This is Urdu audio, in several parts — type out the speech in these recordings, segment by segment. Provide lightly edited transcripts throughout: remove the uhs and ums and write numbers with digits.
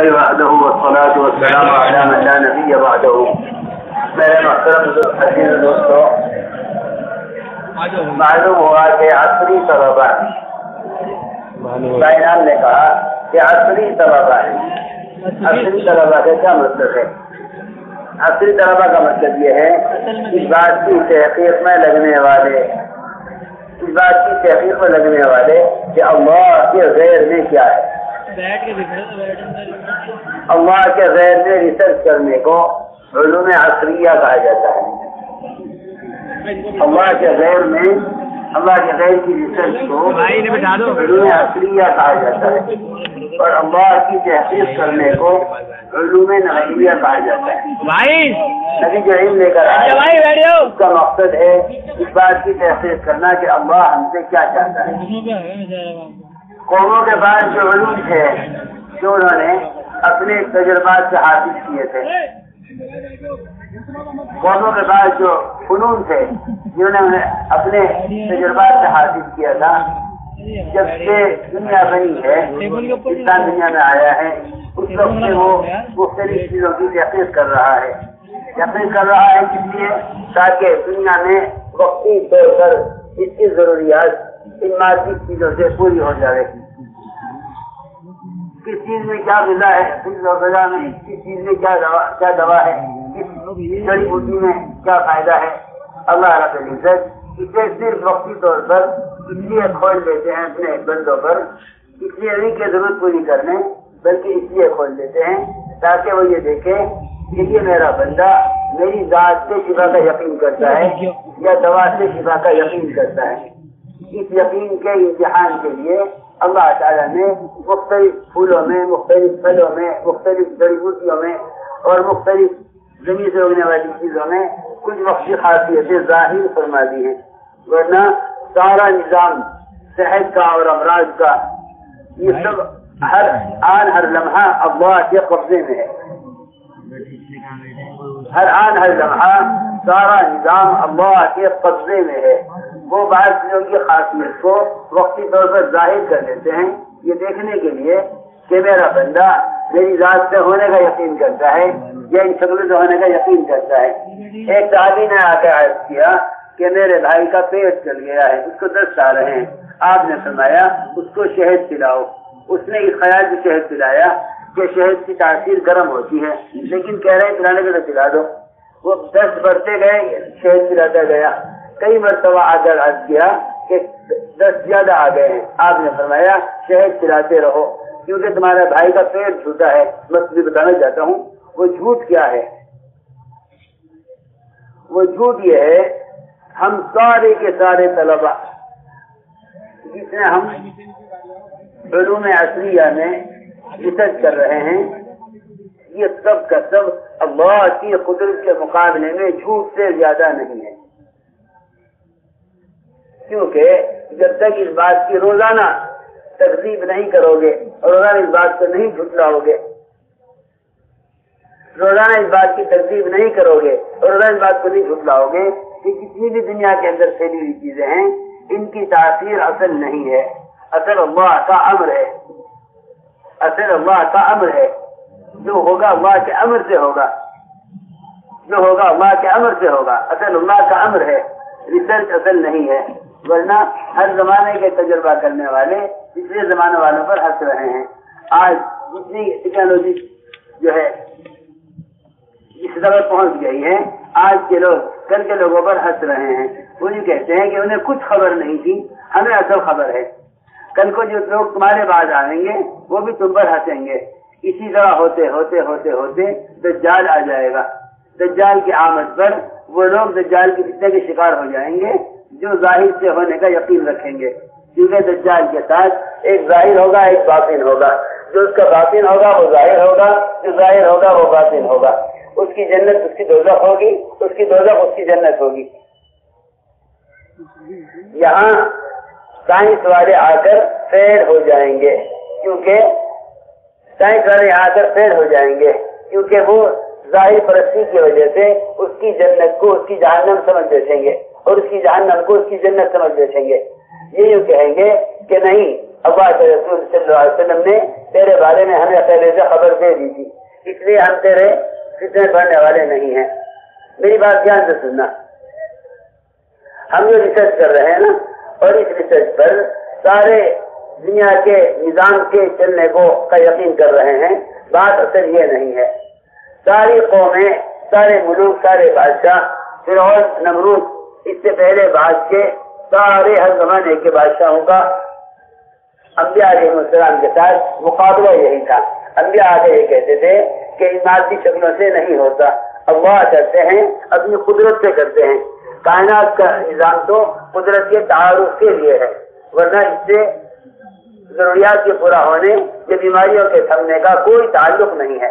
لله وحده والصلاة والسلام على من لا نبي بعده. میرے محترم دوستوں، معلوم ہوا کہ عصری طلبہ، بھائی نام نے کہا کہ عصری طلبہ ہے. عصری طلبہ کا کیا مطلب ہے؟ عصری طلبہ کا مطلب یہ ہے اس بات کی تحقیق میں لگنے والے، اس بات کی تحقیق میں لگنے والے کہ اللہ کے غیر میں کیا ہے. اللہ کے غیر میں ریسرچ کرنے کو علوم عصریہ کہا جاتا ہے. اللہ کے غیر میں، اللہ کے غیر کی ریسرچ کو علوم عصریہ کہا جاتا ہے، اور اللہ کی تحقیق کرنے کو علوم نظریہ کہا جاتا ہے. نبی جو علم لے کر آئے اس کا مقصد ہے اس بات کی تحقیق کرنا کہ اللہ ہم سے کیا چاہتا ہے. قوموں کے بعد جو علوم تھے جو انہوں نے اپنے تجربات سے حاصل کیے تھے، قوموں کے بعد جو فنون تھے جنہوں نے اپنے تجربات سے حاصل کیا تھا، جب سے دنیا بنی ہے، انسان دنیا میں آیا ہے، اس وقت سے وہ مختلف چیزوں کی تحقیق کر رہا ہے. تحقیق کر رہا ہے اس لیے تاکہ دنیا میں وقتی طور پر اس کی ضروریات ان مادی چیزوں سے پوری ہو جائے. کس چیز میں کیا غذا ہے، کس غذا میں کس چیز میں کیا دوا ہے، کس جڑی بوٹی میں کیا فائدہ ہے. اللہ رب العزت اسے صرف وقتی طور پر اس لیے کھول دیتے ہیں اپنے بندوں پر، اس لیے نہیں کہ ضرورت پوری کرنے، بلکہ اس لیے کھول دیتے ہیں تاکہ وہ یہ دیکھے کہ یہ میرا بندہ میری ذات سے شفا کا یقین کرتا ہے یا دوا سے شفا کا یقین کرتا ہے. اس یقین کے امتحان کے لیے اللہ تعالیٰ نے مختلف پھولوں میں، مختلف پھلوں میں، مختلف جڑی بوٹیوں میں اور مختلف زمین سے اگنے والی چیزوں میں کچھ وقتی خاصیتیں ظاہر فرما دی ہیں، ورنہ سارا نظام صحت کا اور امراض کا یہ سب ہر آن ہر لمحہ اللہ کے قبضے میں ہے. ہر آن ہر لمحہ سارا نظام اللہ کے قبضے میں ہے. وہ بعض چیزوں کی خاصیت کو وقتی طور پر ظاہر کر دیتے ہیں یہ دیکھنے کے لیے کہ میرا بندہ میری ذات سے ہونے کا یقین کرتا ہے یا ان شکلوں سے ہونے کا یقین کرتا ہے. ایک صحابی نے آ کر عرض کیا کہ میرے بھائی کا پیٹ چل گیا ہے، اس کو دست آ رہے ہیں. آپ نے فرمایا اس کو شہد پلاؤ. اس نے اس خیال سے شہد پلایا کہ شہد کی تاثیر گرم ہوتی ہے، لیکن کہہ رہے ہیں پلانے کے تو پلا دو. وہ دست بڑھتے گئے، شہد پلاتا گیا. کئی مرتبہ آگر عرض کیا کہ دست زیادہ آ گئے ہیں. آپ نے فرمایا شہد پلاتے رہو کیونکہ تمہارا بھائی کا پیٹ جھوٹا ہے. میں تمہیں بتانا چاہتا ہوں وہ جھوٹ کیا ہے. وہ جھوٹ یہ ہے ہم سارے کے سارے طلبہ جس میں ہم علوم عصریہ میں ریسرچ کر رہے ہیں، یہ سب کا سب اللہ کی قدرت کے مقابلے میں جھوٹ سے زیادہ نہیں ہے. کیونکہ جب تک اس بات کی روزانہ تکذیب نہیں کرو گے اور روزانہ اس بات کو نہیں جھٹلاؤ گے، روزانہ اس بات کی تکذیب نہیں کرو گے اور روزانہ اس بات کو نہیں جھٹلاؤ گے کہ جتنی بھی دنیا کے اندر پھیلی ہوئی چیزیں ہیں ان کی تاثیر اصل نہیں ہے، اصل اللہ کا امر ہے. اصل اللہ کا امر ہے. جو ہوگا اللہ کے امر سے ہوگا، جو ہوگا اللہ کے امر سے ہوگا. اصل اللہ کا امر ہے، ریسرچ اصل نہیں ہے. ورنہ ہر زمانے کے تجربہ کرنے والے پچھلے زمانے والوں پر ہنس رہے ہیں. آج جتنی ٹیکنالوجی جو ہے اس طرح پہنچ گئی ہے، آج کے لوگ کل کے لوگوں پر ہنس رہے ہیں. وہ یہ کہتے ہیں کہ انہیں کچھ خبر نہیں تھی، ہمیں اصل خبر ہے. کل کو جو لوگ تمہارے بعد آئیں گے وہ بھی تم پر ہنسیں گے. اسی طرح ہوتے ہوتے ہوتے ہوتے دجال آ جائے گا. دجال کی آمد پر وہ لوگ دجال کی فتنہ کے شکار ہو جائیں گے جو ظاہر سے ہونے کا یقین رکھیں گے، کیونکہ دجال کے ساتھ ایک ظاہر ہوگا ایک باطن ہوگا. جو اس کا باطن ہوگا وہ ظاہر ہوگا، جو ظاہر ہوگا وہ باطن ہوگا. اس کی جنت اس کی دوزخ ہوگی، اس کی دوزخ اس کی جنت ہوگی. یہاں سائنس والے آ کر فیل ہو جائیں گے، کیونکہ سائنس والے آ کر فیل ہو جائیں گے کیونکہ وہ ظاہر پرستی کی وجہ سے اس کی جنت کو اس کی جہنم سمجھ بیٹھیں گے اور اس کی جہنم کو اس کی جنت سمجھ بیٹھیں گے. یہ یوں کہیں گے کہ نہیں، اللہ کے رسول صلی اللہ علیہ وسلم نے تیرے بارے میں ہمیں پہلے سے خبر دے دی تھی، اس لیے ہم تیرے فتنے پڑھنے والے نہیں ہیں۔ میری بات دھیان سے سننا، ہم جو ریسرچ کر رہے ہیں نا، اور اس ریسرچ پر سارے دنیا کے نظام کے چلنے کو کا یقین کر رہے ہیں، بات اصل یہ نہیں ہے۔ ساری قومیں، سارے ملوک، سارے بادشاہ، فرعون، نمرود، اس سے پہلے بعد کے سارے ہر زمانے کے بادشاہوں کا انبیاء علیہ السلام کے ساتھ مقابلہ یہی تھا۔ انبیاء آگے یہ کہتے تھے کہ ان مادی شکلوں سے نہیں ہوتا، اللہ کرتے ہیں، اپنی قدرت سے کرتے ہیں۔ کائنات کا نظام تو قدرت کے تعارف کے لیے ہے، ورنہ اس سے ضروریات کے پورا ہونے یا بیماریوں کے تھمنے کا کوئی تعلق نہیں ہے۔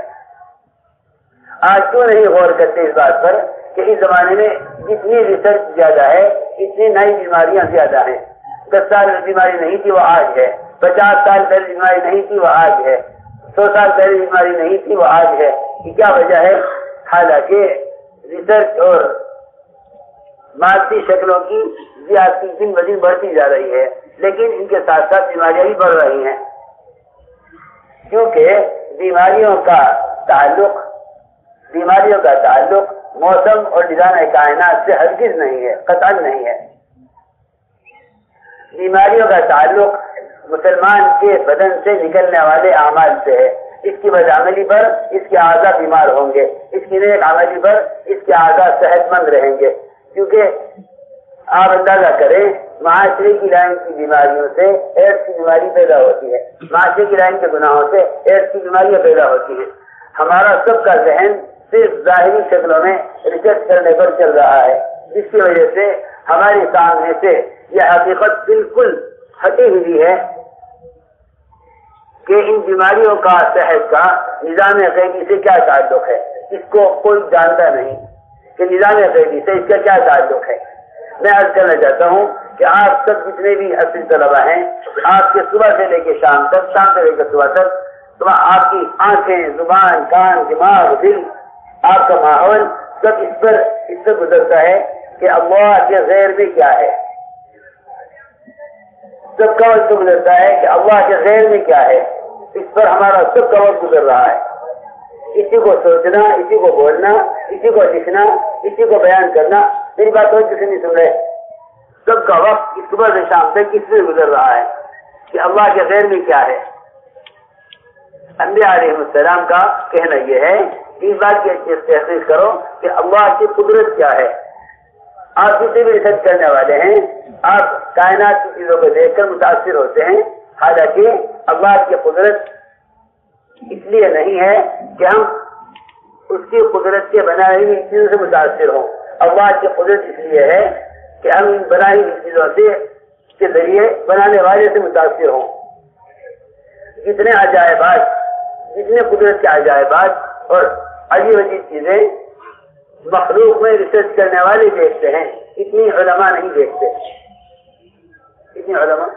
آج کیوں نہیں غور کرتے اس بات پر کہ اس زمانے میں جتنی ریسرچ زیادہ ہے اتنی نئی بیماریاں زیادہ ہیں۔ 10 سال میں بیماری نہیں تھی وہ آج ہے، 50 سال پہلے بیماری نہیں تھی وہ آج ہے، 100 سال پہلے بیماری نہیں تھی وہ آج ہے۔ یہ کیا وجہ ہے؟ حالانکہ ریسرچ اور مادی شکلوں کی زیادتی دن بدن بڑھتی جا رہی ہے، لیکن ان کے ساتھ ساتھ بیماریاں بھی بڑھ رہی ہیں، کیونکہ بیماریوں کا تعلق موسم اور نظام کائنات سے ہرگز نہیں ہے، قطعاً نہیں ہے۔ بیماریوں کا تعلق مسلمان کے بدن سے نکلنے والے اعمال سے ہے۔ اس کی بدعملی پر اس کے اعضاء بیمار ہوں گے، اس کی نیک عملی پر اس کے اعضاء صحت مند رہیں گے، کیونکہ آپ اندازہ کریں معاشرے کی لائن کی بیماریوں سے ایڈس کی بیماری پیدا ہوتی ہے، معاشرے کی لائن کے گناہوں سے ایڈس کی بیماریاں پیدا ہوتی ہیں۔ ہمارا سب کا ذہن صرف ظاہری شکلوں میں ریسرچ کرنے پر چل رہا ہے، جس کی وجہ سے ہمارے سامنے سے یہ حقیقت بالکل ہٹی ہوئی ہے کہ ان بیماریوں کا صحت کا نظام غیبی سے کیا تعلق ہے۔ اس کو کوئی جانتا نہیں کہ نظام غیبی سے اس کا کیا تعلق ہے۔ میں عرض کرنا چاہتا ہوں کہ آپ سب جتنے بھی اصل طلبہ ہیں، آپ کے صبح سے لے کے شام تک، شام سے لے کے صبح تک، تو آپ کی آنکھیں، زبان، کان، دماغ، دل، آپ کا ماحول سب اس سے گزرتا ہے کہ اللہ کے غیر میں کیا ہے۔ سب کا وقت گزرتا ہے کہ اللہ کے غیر میں کیا ہے، اس پر ہمارا سب کا وقت گزر رہا ہے۔ اسی کو سوچنا، اسی کو بولنا، اسی کو لکھنا، اسی کو بیان کرنا، میری بات اور کسی نہیں سن رہے۔ سب کا وقت اس صبح سے شام تک اس سے گزر رہا ہے کہ اللہ کے غیر میں کیا ہے۔ انبیاء علیہ السلام کا کہنا یہ ہے کہ اس بات کی تحقیق کرو کہ اللہ کی قدرت کیا ہے۔ آپ کسی بھی ریسرچ کرنے والے ہیں، آپ کائنات کی چیزوں کو دیکھ کر متاثر ہوتے ہیں، حالانکہ اللہ کی قدرت اس لیے نہیں ہے کہ ہم اس کی قدرت کے بنائی ہوئی چیزوں سے متاثر ہوں۔ اللہ کی قدرت اس لیے ہے کہ ہم ان بنائی ہوئی چیزوں کے ذریعے بنانے والے سے متاثر ہوں۔ جتنے عجائبات، جتنے قدرت کے عجائبات اور عجیب عجیب چیزیں مخلوق میں ریسرچ کرنے والے دیکھتے ہیں، اتنی علماء نہیں دیکھتے، اتنی علماء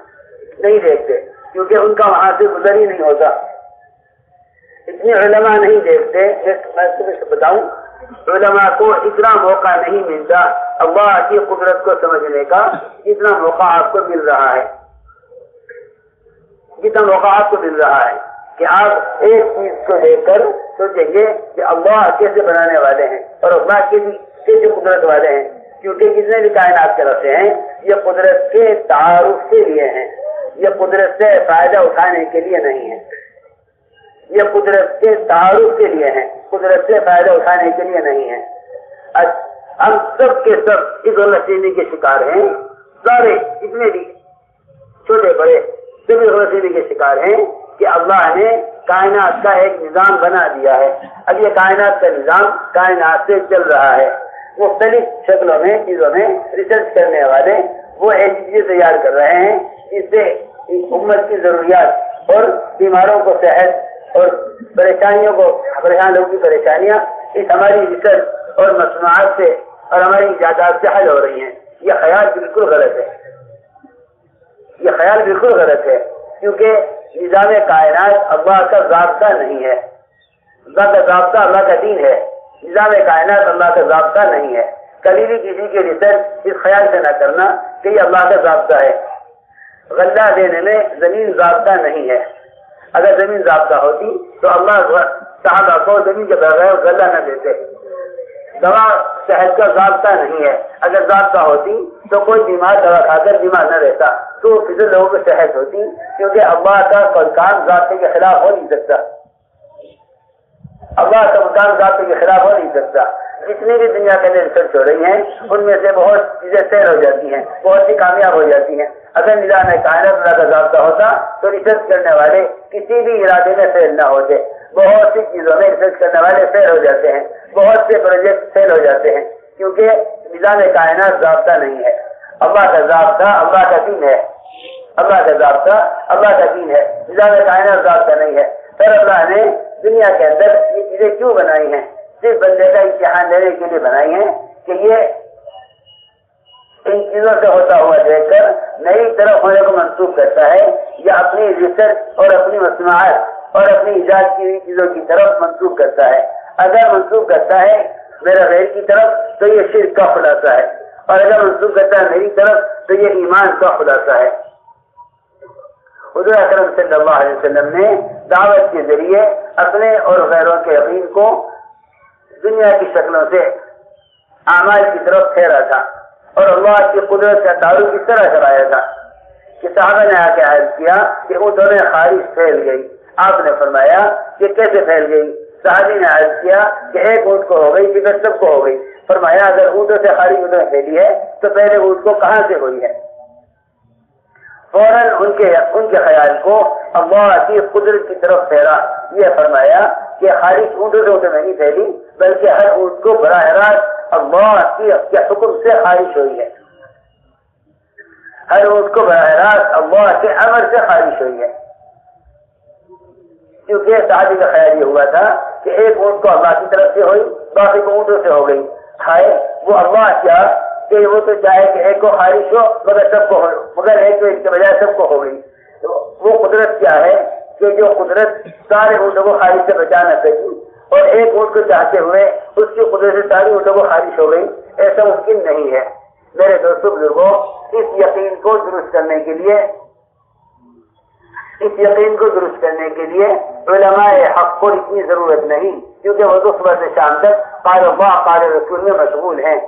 نہیں دیکھتے، کیونکہ ان کا وہاں سے گزر ہی نہیں ہوتا۔ اتنے علماء نہیں دیکھتے۔ میں تمہیں بتاؤں، علماء کو اتنا موقع نہیں ملتا اللہ کی قدرت کو سمجھنے کا جتنا موقع آپ کو مل رہا ہے، جتنا موقع آپ کو مل رہا ہے کہ آپ ایک چیز کو دیکھ کر سوچیں گے کہ اللہ کیسے بنانے والے ہیں اور اللہ کیسے قدرت والے ہیں، کیونکہ جتنے بھی کائنات کے رہتے ہیں یہ قدرت کے تعارف کے لیے ہیں، یہ قدرت سے فائدہ اٹھانے کے لیے نہیں ہے، یہ قدرت کے تعارف کے لیے ہیں، قدرت سے فائدہ اٹھانے کے لیے نہیں ہے۔ ہم سب کے سب اس غلطفہمی کے شکار ہیں، سارے جتنے بھی چھوٹے بڑے سبھی غلطفہمی کے شکار ہیں کہ اللہ نے کائنات کا ایک نظام بنا دیا ہے۔ اب یہ کائنات کا نظام کائنات سے چل رہا ہے، مختلف شکلوں میں چیزوں میں ریسرچ کرنے والے وہ ایسی چیزیں تیار کر رہے ہیں جس سے امت کی ضروریات اور بیماروں کو صحت اور پریشان لوگوں کی پریشانیاں اس ہماری ریسرچ اور مصنوعات سے اور ہماری ایجادات سے حل ہو رہی ہیں۔ یہ خیال بالکل غلط ہے، یہ خیال بالکل غلط ہے، کیونکہ نظام کائنات اللہ کا ضابطہ نہیں ہے، اللہ کا ضابطہ اللہ کا دین ہے، نظام کائنات اللہ کا ضابطہ نہیں ہے۔ کبھی بھی کسی کی ریسرچ اس خیال سے نہ کرنا کہ یہ اللہ کا ضابطہ ہے۔ غلہ دینے میں زمین ضابطہ نہیں ہے. اگر زمین ضابطہ ہوتی تو اللہ صحابہ کو زمین کے بغیر غلہ نہ دیتے. دوا شہد کا ضابطہ نہیں ہے. اگر ضابطہ ہوتی تو کوئی بیمار دوا کھا کر بیمار نہ رہتا، تو فضل لوگوں کو شہد ہوتی، کیونکہ اللہ کا کوئی کام ضابطے کے خلاف ہو نہیں سکتا. اللہ کا مقام ضابطے کے خلاف ہو نہیں سکتا. جتنی بھی دنیا کے اندر ریسرچ ہو رہی ہیں ان میں سے بہت چیزیں فیل ہو جاتی ہیں، بہت سی کامیاب ہو جاتی ہیں. اگر نظام کائنات اللہ کا ضابطہ ہوتا تو ریسرچ کرنے والے کسی بھی ارادے میں فیل نہ ہوتے. بہت سی چیزوں میں ریسرچ کرنے والے فیل ہو جاتے ہیں، بہت سے پروجیکٹ فیل ہو جاتے ہیں، کیونکہ نظام کائنات ضابطہ نہیں ہے. اللہ کا ضابطہ اللہ کا دین ہے. اللہ کا ضابطہ اللہ کا دین ہے. نظام کائنات ضابطہ نہیں ہے. پھر اللہ نے دنیا کے اندر یہ چیزیں کیوں بنائی ہیں؟ صرف بندے کا امتحان لینے کے لیے بنائی ہیں کہ یہ ان چیزوں سے ہوتا ہوا دیکھ کر نئی طرف ہونے کو منسوخ کرتا ہے یا اپنی ریسرچ اور اپنی مصنوعات اور اپنی ایجاد کی ہوئی چیزوں کی طرف منسوخ کرتا ہے. اگر منسوخ کرتا ہے میرا غیر کی طرف تو یہ شرک کا خلاصہ ہے، اور اگر منسوخ کرتا ہے میری طرف تو یہ ایمان کا خلاصہ ہے. حضور اکرم صلی اللہ علیہ وسلم نے دعوت کے ذریعے اپنے اور غیروں کے یقین کو دنیا کی شکلوں سے اعمال کی طرف پھیرا تھا، اور اللہ کی قدرت کا تعارف اس طرح کرایا تھا کہ صحابہ نے آ کے عرض کیا کہ اونٹوں میں خارش پھیل گئی. آپ نے فرمایا کہ کیسے پھیل گئی؟ صحابی نے عرض کیا کہ ایک اونٹ کو ہو گئی کہ پھر سب کو ہو گئی. فرمایا اگر اونٹوں سے خارش اونٹوں میں پھیلی ہے تو پہلے اونٹ کو کہاں سے ہوئی ہے؟ فوراً ان کے خیال کو اللہ کی قدرت کی طرف پھیرا. یہ فرمایا کہ خارش اونٹوں سے اونٹوں میں نہیں پھیلی، بلکہ ہر اونٹ کو براہ راست اللہ کے حکم سے خارش ہوئی ہے. ہر اونٹ کو براہ راست اللہ کے امر سے خارش ہوئی ہے. کیونکہ صحابی کا خیال یہ ہوا تھا کہ ایک اونٹ کو اللہ کی طرف سے ہوئی، باقی کو اونٹوں سے ہو گئی. کھائے وہ اللہ کیا کہ وہ تو چاہے کہ ایک کو خارش ہو مگر سب کو ہو، مگر ایک کو اس کے بجائے سب کو ہو گئی. تو وہ قدرت کیا ہے کہ جو قدرت سارے اونٹوں کو خارش سے بچا نہ سکی، اور ایک اونٹ کو چاہتے ہوئے اس کی قدرت سے ساری اونٹوں کو خارش ہو گئی. ایسا ممکن نہیں ہے. میرے دوستوں بزرگوں، اس یقین کو درست کرنے کے لیے علماء حق کو اتنی ضرورت نہیں، کیونکہ وہ تو صبح سے شام تک قال اللہ قال رسول میں مشغول ہیں.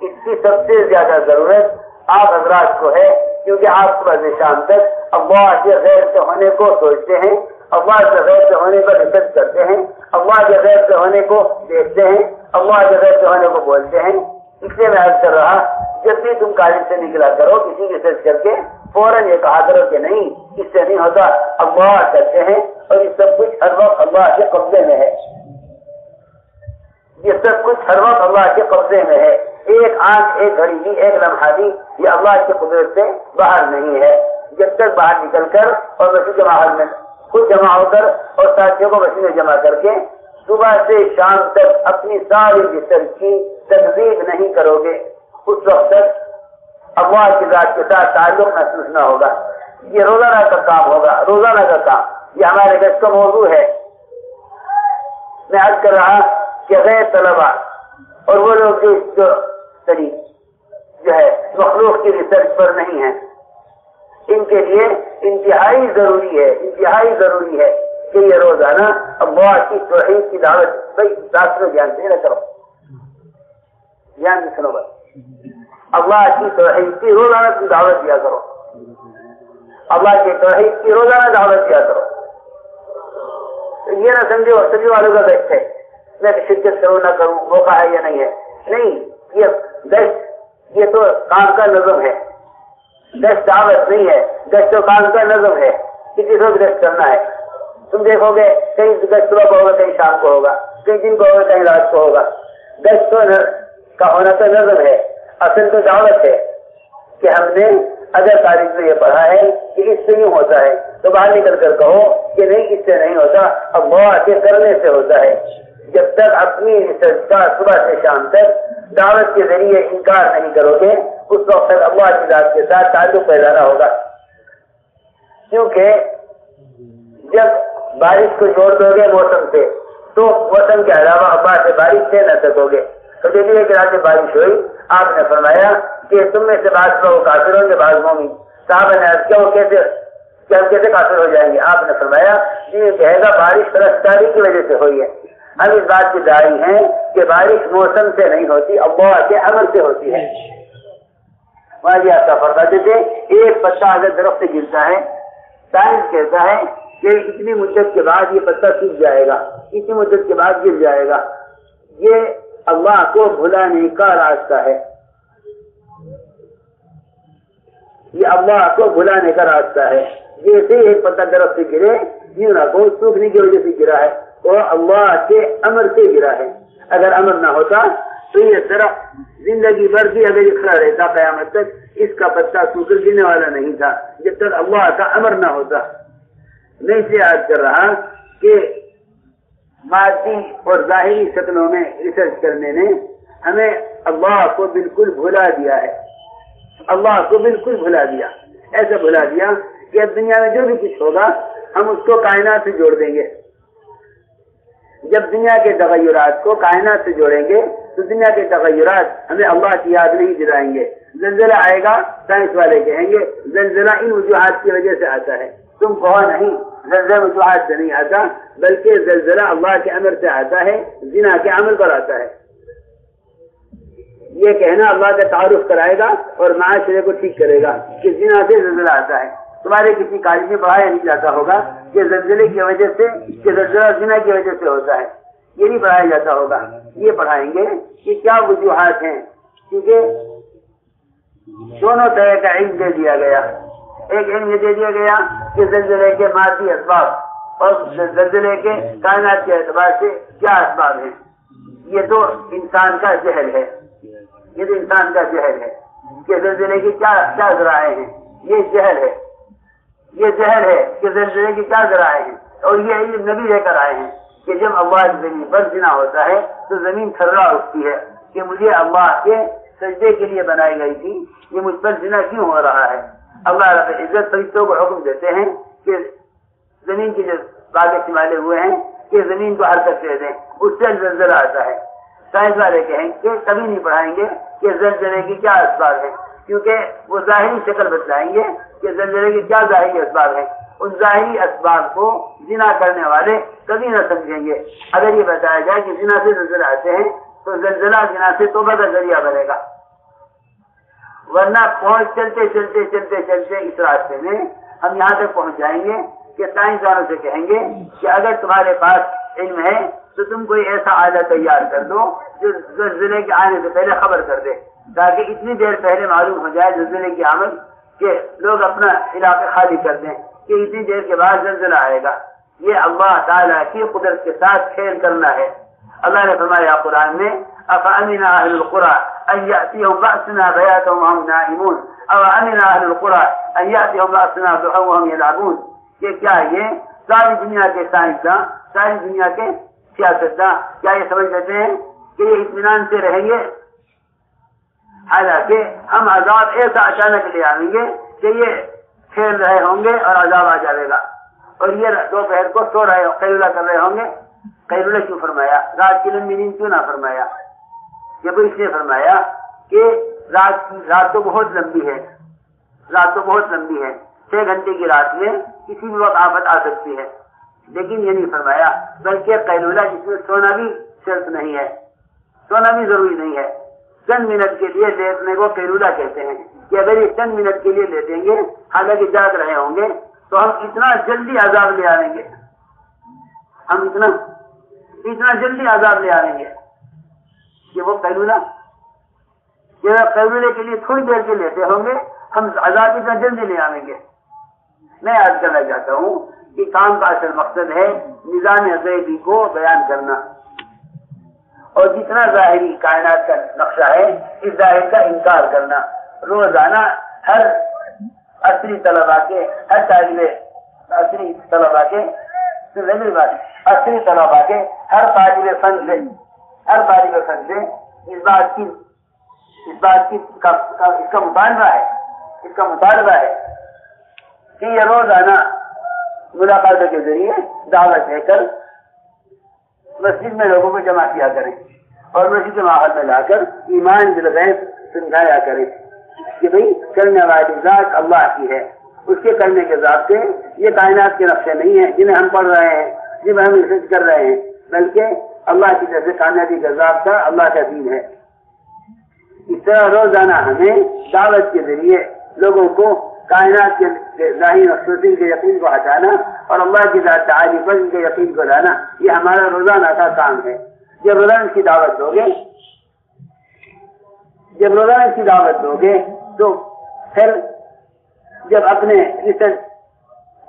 اس کی سب سے زیادہ ضرورت آپ حضرات کو ہے، کیونکہ آپ صبح سے شام تک اللہ کے غیر سے ہونے کو سوچتے ہیں، اللہ کے غیر سے ہونے پر ریسرچ کرتے ہیں، اللہ کے غیر سے ہونے کو دیکھتے ہیں، اللہ کے غیر سے ہونے کو بولتے ہیں. اس لیے میں عرض کر رہا، جب بھی تم کالج سے نکلا کرو کسی کی ریسرچ کر کے فوراً یہ کہا کرو کہ نہیں اس سے نہیں ہوتا، اللہ کرتے ہیں، اور یہ سب کچھ ہر وقت اللہ کے قبضے میں ہے. یہ سب کچھ ہر وقت اللہ کے قبضے میں ہے. ایک آنکھ، ایک گھڑی بھی، ایک لمحہ بھی یہ اللہ کی قدرت سے باہر نہیں ہے. جب تک باہر نکل کر اور مسجد جماعت میں خود جمع ہو کر اور ساتھیوں کو مسجد میں جمع کر کے صبح سے شام تک اپنی ساری ریسرچ کی تجدید نہیں کرو گے، اس وقت تک اللہ کی ذات کے ساتھ تعلق محسوس نہ ہوگا. یہ روزانہ کا کام ہوگا، روزانہ کا کام. یہ ہمارے گھر کا موضوع ہے. میں عرض کر رہا کہ غیر طلبا اور وہ لوگ جو ہے مخلوق کی ریسرچ پر نہیں ہیں، ان کے لیے انتہائی ضروری ہے کہ یہ روزانہ اللہ کی توحید کی دعوت. بھائی رات میں دھیان سے نہ کرو، دھیان سے سنو. بس اللہ کی توحید کی روزانہ کی دعوت دیا کرو، اللہ کی توحید کی روزانہ دعوت دیا کرو. یہ نہ سمجھو سبھی والوں کا بیٹھ ہے میں شرکت کروں نہ کروں، موقع ہے یا نہیں ہے. نہیں، یہ گشت یہ تو کام کا نظم ہے، گشت دعوت نہیں ہے. گشت تو کام کا نظم ہے، کسی کو گشت کرنا ہے. تم دیکھو گے کہیں گشت صبح کو ہوگا، کہیں شام کو ہوگا، کہیں دن کو ہوگا، کہیں رات کو ہوگا. گشت کا ہونا تو نظم ہے، اصل تو دعوت ہے. کہ ہم نے اگر تاریخ میں یہ پڑھا ہے کہ اس سے یوں ہوتا ہے تو باہر نکل کر کہو کہ نہیں اس سے نہیں ہوتا، اللہ کے کرنے سے ہوتا ہے. جب تک اپنی ریسرچ کا صبح سے شام تک دعوت کے ذریعے انکار نہیں کرو گے اس وقت تک اللہ کی ذات کے ساتھ تعلق پیدا نہ ہوگا. کیونکہ جب بارش کو جوڑ دو گے موسم سے تو موسم کے علاوہ اللہ سے بارش سے نہ سکو گے. تو جب ایک رات میں بارش ہوئی، آپ نے فرمایا کہ تم میں سے بعض لوگ کافر ہوں گے، بعض مومن. صحابہ نے عرض کیا وہ کیسے کافر ہو جائیں گے؟ آپ نے فرمایا یہ کہے گا بارش پرستاری کی وجہ سے ہوئی ہے۔ ہم اس بات کی داعی ہیں کہ بارش موسم سے نہیں ہوتی، اللہ کے امر سے ہوتی ہے۔ وہاں جی آپ کا فرماتے تھے ایک پتا اگر درخت سے گرتا ہے، سائنس کہتا ہے کہ اتنی مدت کے بعد یہ پتا سوکھ جائے گا، اتنی مدت کے بعد گر جائے گا۔ یہ اللہ کو بھلانے کا راستہ ہے، یہ اللہ کو بھلانے کا راستہ ہے۔ جیسے ایک پتا درخت سے گرے، یوں نہ کو سوکھنے کی وجہ سے گرا ہے، وہ اللہ کے امر سے گرا ہے۔ اگر امر نہ ہوتا تو یہ درخت زندگی بھر بھی اگر یہ کھڑا رہتا قیامت تک، اس کا پتا سوکھ کر گرنے والا نہیں تھا جب تک اللہ کا امر نہ ہوتا۔ میں اسے یاد کر رہا کہ مادی اور ظاہری شکلوں میں ریسرچ کرنے نے ہمیں اللہ کو بالکل بھلا دیا ہے، اللہ کو بالکل بھلا دیا، ایسا بھلا دیا کہ اب دنیا میں جو بھی کچھ ہوگا ہم اس کو کائنات سے جوڑ دیں گے۔ جب دنیا کے تغیرات کو کائنات سے جوڑیں گے تو دنیا کے تغیرات ہمیں اللہ کی یاد نہیں دلائیں گے۔ زلزلہ آئے گا، سائنس والے کہیں گے زلزلہ ان وجوہات کی وجہ سے آتا ہے، تم کہو نہیں زلزلہ وجوہات سے نہیں آتا، بلکہ زلزلہ اللہ کے امر سے آتا ہے، زنا کے عمل پر آتا ہے۔ یہ کہنا اللہ کا تعارف کرائے گا اور معاشرے کو ٹھیک کرے گا کہ زنا سے زلزلہ آتا ہے۔ تمہارے کسی کالج میں پڑھایا نہیں جاتا ہوگا کہ زلزلے کی وجہ سے، کہ زلزلہ زنا کی وجہ سے ہوتا ہے، یہ نہیں پڑھایا جاتا ہوگا۔ یہ پڑھائیں گے کہ کیا وجوہات ہیں، کیونکہ دونوں طرح کا علم دے دیا گیا۔ ایک علم یہ دے دیا گیا کہ زلزلے کے مادی اسباب اور زلزلے کے کائنات کے اعتبار سے کیا اسباب ہیں۔ یہ تو انسان کا جہل ہے، یہ تو انسان کا جہل ہے کہ زلزلے کی کیا ذرائع ہیں، یہ جہل ہے، یہ جہل ہے کہ زلزلے کی کیا ذرائع ہیں۔ اور یہ علم نبی لے کر آئے ہیں کہ جب اللہ کی زمین پر زنا ہوتا ہے تو زمین تھرا اٹھتی ہے کہ مجھے اللہ کے سجدے کے لیے بنائی گئی تھی، یہ مجھ پر زنا کیوں ہو رہا ہے۔ اللہ رب العزت فرشتوں کو حکم دیتے ہیں کہ زمین کے جو باغ سنبھالے ہوئے ہیں کہ زمین کو حرکت دے دیں، اس سے زلزلہ آتا ہے۔ سائنس والے کہیں کہ کبھی نہیں پڑھائیں گے کہ زلزلے کی کیا اسباب ہیں، کیونکہ وہ ظاہری شکل بتلائیں گے کہ زلزلے کی کیا ظاہری اسباب ہیں۔ ان ظاہری اسباب کو زنا کرنے والے کبھی نہ سمجھیں گے۔ اگر یہ بتایا جائے کہ زنا سے زلزلہ آتے ہیں تو زلزلہ زنا سے توبہ کا ذریعہ بنے گا، ورنہ چلتے اس راستے میں ہم یہاں تک پہنچ جائیں گے کہ سائنسدانوں سے کہیں گے کہ اگر تمہارے پاس علم ہے تو تم کوئی ایسا آلہ تیار کر دو جو زلزلے کے آنے سے پہلے خبر کر دے، تاکہ اتنی دیر پہلے معلوم ہو جائے زلزلے کی آمد کہ لوگ اپنا علاقہ خالی کر دیں کہ اتنی دیر کے بعد زلزلہ آئے گا۔ یہ اللہ تعالیٰ کی قدرت کے ساتھ کھیل کرنا ہے۔ اللہ نے فرمایا قرآن میں أَفَأَمِنَ أَهْلُ الْقُرَىٰ أَن يَأْتِيَهُمْ بَأْسُنَا بَيَاتًا وَهُمْ نَائِمُونَ أَوَأَمِنَ أَهْلُ الْقُرَىٰ أَن يَأْتِيَهُمْ بَأْسُنَا ضُحًى وَهُمْ يَلْعَبُونَ کہ کیا یہ ساری دنیا کے سائنسداں، ساری دنیا کے سیاستداں کیا یہ سمجھ لیتے ہیں کہ یہ اطمینان سے رہیں گے؟ حالانکہ ہم عذاب ایسا اچانک لے آئیں گے کہ یہ کھیل رہے ہوں گے اور عذاب آ جائے گا، اور یہ دوپہر کو سو رہے قیلولہ کر رہے ہوں گے۔ قیلولہ کیوں فرمایا؟ رات کی لمبی نیند کیوں نہ فرمایا؟ یہ اس نے فرمایا کہ رات تو بہت لمبی ہے، رات تو بہت لمبی ہے، 6 گھنٹے کی رات میں کسی بھی وقت آفت آ سکتی ہے، لیکن یہ نہیں فرمایا بلکہ قیلولہ جس میں سونا بھی شرط نہیں ہے، سونا بھی ضروری نہیں ہے، چند منٹ کے لیے لیٹنے کو قیلولہ کہتے ہیں کہ اگر یہ چند منٹ کے لیے لیٹیں گے حالانکہ جاگ رہے ہوں گے تو ہم اتنا جلدی عذاب لے آئیں گے، ہم اتنا جلدی عذاب لے آئیں گے کہ وہ قیلولہ کے لیے تھوڑی دیر کے لیتے ہوں گے، ہم عذاب اتنا جلدی لے آئیں گے۔ میں یاد کرنا چاہتا ہوں کہ کام کا اصل مقصد ہے نظام غیبی کو بیان کرنا، اور جتنا ظاہری کائنات کا نقشہ ہے اس ظاہر کا انکار کرنا۔ روزانہ ہر عصری طلبا کے ہر طالب فن سے اس کا مطالبہ ہے کہ یہ روزانہ ملاقاتوں کے ذریعے دعوت دے کر مسجد میں لوگوں کو جمع کیا کریں اور مسجد کے ماحول میں لا کر ایمان بالغیب سمجھایا کریں۔ کہ بھئی کرنے والی ذات اللہ کی ہے، اس کے کرنے کے ضابطے یہ کائنات کے نقشے نہیں ہیں جنہیں ہم پڑھ رہے ہیں، جن میں ہم ریسرچ کر رہے ہیں، بلکہ اللہ کی طرف سے کامیابی کا ضابطہ اللہ کا دین ہے۔ اس طرح روزانہ ہمیں دعوت کے ذریعے لوگوں کو کائنات کے ظاہری نقصے کے یقین کو ہٹانا اور اللہ کی ذات تعالی پر ان کے یقین کو لانا، یہ ہمارا روزانہ کا کام ہے۔ جب روزانہ کی دعوت دو گے تو پھر جب اپنے ریسرچ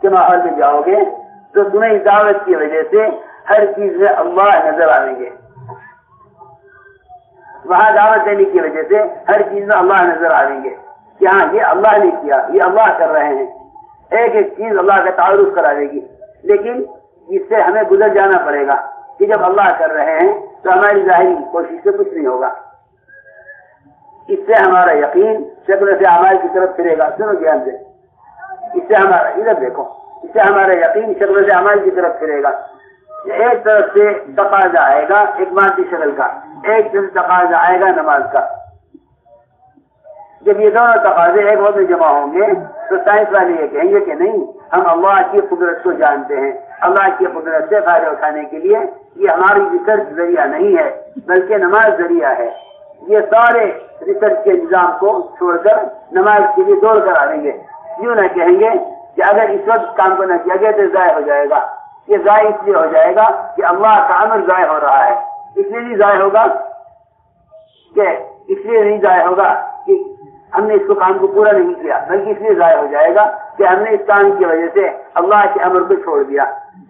کے ماحول میں جاؤ گے تو تمہیں اس دعوت کی وجہ سے ہر چیز میں اللہ نظر آئیں گے، وہاں دعوت دینے کی وجہ سے ہر چیز میں اللہ نظر آئیں گے کہ ہاں یہ اللہ نے کیا، یہ اللہ کر رہے ہیں، ایک ایک چیز اللہ کا تعارف کرا دے گی۔ لیکن اس سے ہمیں گزر جانا پڑے گا کہ جب اللہ کر رہے ہیں تو ہماری ظاہری کوشش سے کچھ نہیں ہوگا، اس سے ہمارا یقین شکل سے اعمال کی طرف پھرے گا۔ سنو دھیان سے، اس سے ہمارا ادھر دیکھو، اس سے ہمارا یقین شکل سے اعمال کی طرف پھرے گا۔ ایک طرف سے تقاضا آئے گا ایک مادی شکل کا، ایک طرف سے تقاضا آئے گا نماز کا۔ جب یہ دونوں تقاضے ایک وقت میں جمع ہوں گے تو سائنس والے یہ کہیں گے کہ نہیں، ہم اللہ کی قدرت کو جانتے ہیں، اللہ کی قدرت سے فائدہ اٹھانے کے لیے یہ ہماری ریسرچ ذریعہ نہیں ہے بلکہ نماز ذریعہ ہے۔ یہ سارے ریسرچ کے نظام کو چھوڑ کر نماز کے لیے دوڑ کر آئیں گے۔ یوں نہ کہیں گے کہ اگر اس وقت کام کو نہ کیا گیا تو ضائع ہو جائے گا۔ یہ ضائع اس لیے ہو جائے گا کہ اللہ کا عمل ضائع ہو رہا ہے، اس لیے نہیں ضائع ہوگا کہ ہم نے اس کو کام کو پورا نہیں کیا، بلکہ اس لیے ضائع ہو جائے گا کہ ہم نے اس کام کی وجہ سے اللہ کے امر کو چھوڑ دیا۔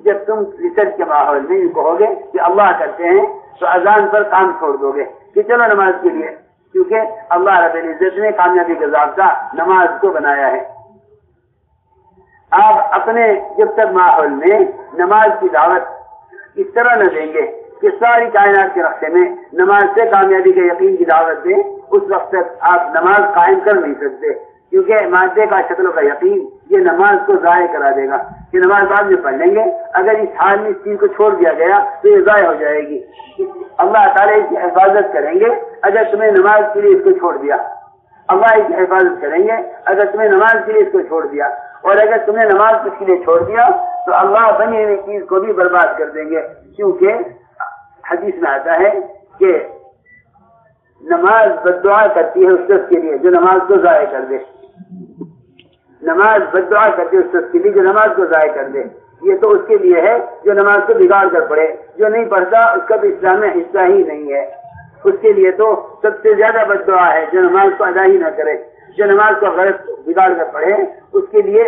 جب تم ریسرچ کے ماحول میں یہ کہو گے کہ اللہ کرتے ہیں تو اذان پر کام چھوڑ دو گے کہ چلو نماز کے لیے، کیونکہ اللہ رب العزت نے کامیابی کا ضابطہ نماز کو بنایا ہے۔ آپ اپنے جب تک ماحول میں نماز کی دعوت اس طرح نہ دیں گے کہ ساری کائنات کے نقشے میں نماز سے کامیابی کے یقین کی دعوت دیں، اس وقت تک آپ نماز قائم کر نہیں سکتے، کیونکہ مادے کا شکل کا یقین یہ نماز کو ضائع کرا دے گا کہ نماز بعد میں پڑھ لیں گے، اگر اس حال میں اس چیز کو چھوڑ دیا گیا تو یہ ضائع ہو جائے گی۔ اللہ تعالیٰ اس کی حفاظت کریں گے اگر تمہیں نماز کے لیے اس کو چھوڑ دیا، اللہ اس کی حفاظت کریں گے اگر تمہیں نماز کے لیے اس کو چھوڑ دیا، اور اگر تمہیں نماز کے لیے چھوڑ دیا تو اللہ بنی ہوئی چیز کو بھی برباد کر دیں گے، کیونکہ حدیث میں آتا ہے کہ نماز بددعا کرتی ہے اس شخص کے لیے جو نماز کو ضائع کر دے، نماز بددعا کرتی ہے اس شخص کے لیے جو نماز کو ضائع کر دے۔ یہ تو اس کے لیے ہے جو نماز کو بگاڑ کر پڑھے، جو نہیں پڑھتا اس کا بھی اسلام میں حصہ ہی نہیں ہے، اس کے لیے تو سب سے زیادہ بددعا ہے جو نماز کو ادا ہی نہ کرے، جو نماز کو غلط بگاڑ کر پڑھے اس کے لیے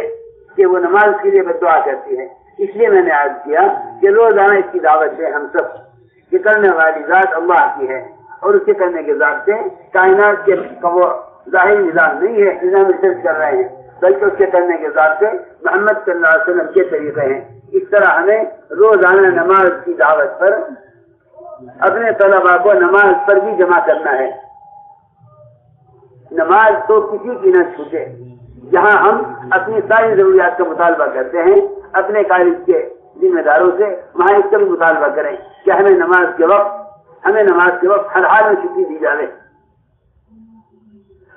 کہ وہ نماز کے لیے بددعا کرتی ہے۔ اس لیے میں نے عرض کیا کہ روزانہ اس کی دعوت دیں ہم سب کہ کرنے والی ذات اللہ کی ہے اور اس کے کرنے کے ذات سے کائنات کے وہ ظاہری نظام نہیں ہے، نظام ریسرچ کر رہے ہیں، بلکہ اس کے کرنے کے ذات سے محمد صلی اللہ علیہ وسلم کے طریقے ہیں۔ اس طرح ہمیں روزانہ نماز کی دعوت پر اپنے طلباء کو نماز پر بھی جمع کرنا ہے۔ نماز تو کسی کی نہ چھوٹے، جہاں ہم اپنی ساری ضروریات کا مطالبہ کرتے ہیں اپنے کالج کے ذمہ داروں سے، وہاں اس کا بھی مطالبہ کریں کہ ہمیں نماز کے وقت ہر حال میں چھٹی دی جائے،